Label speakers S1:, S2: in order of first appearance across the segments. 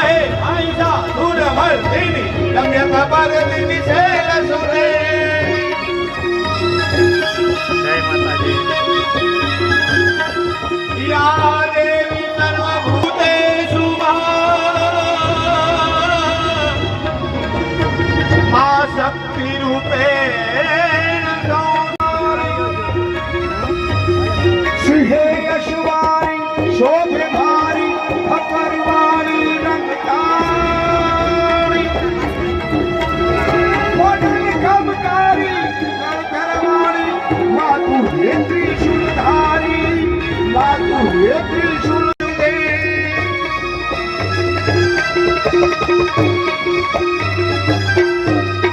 S1: હે આઈસા સુર મર્દિની રમ્ય કબરદિની શૈલ સુરે
S2: જય માતાજી
S1: યા દેવી સર્વભૂતેષુ મા શક્તિ રૂપેણ
S3: સિંહે યશવારી શોભે ભારી અપરવારી રંગતારી મોઢની કમકારી કરવાણી માતુ હે ત્રિશુલધારી માતુ હે ત્રિશુલ દે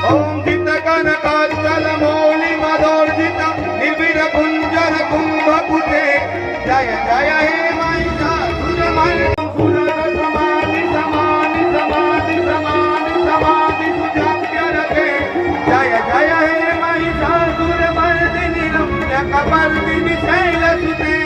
S1: ઓમ ગીત કનકાચલ મૌલી મદોર્જિત નિર્વિર કુંજર કુંભ પુટે જય જય હે મહિષા સુરમલ પુરર સમાધિ સમાધિ સમાધિ સમાધિ સમાધિ સુજાપ્ય રતે જય જય હે મહિષા સુરમર્દિની રમ્ય કબર્દિની શૈલ સુતે